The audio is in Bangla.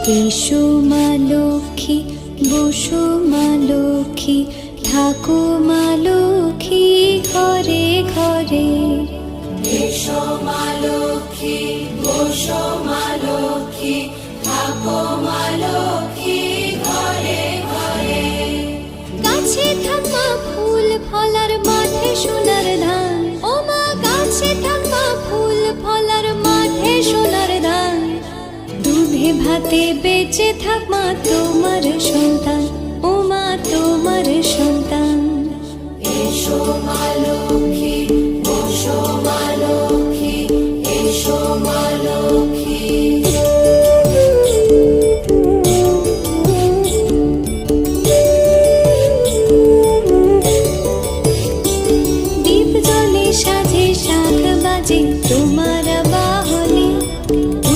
এসো মা লক্ষ্মী, বসো মা লক্ষ্মী, থাকো মা লক্ষ্মী ঘরে ঘরে। এসো মা লক্ষ্মী, বসো মা লক্ষ্মী, থাকো মা লক্ষ্মী ঘরে ঘরে। গাছে থাক মা ফুল ফলার, মাঠে সোনার ধান। ও মা গাছে থাক মা ফুল ফলার, মাঠে সোনার ধান। দুধে ভাতে বেঁচে থাক মা তোমার সন্তান, ও মা তোমার সন্তান। এসো মা লক্ষ্মী, বসো মা লক্ষ্মী,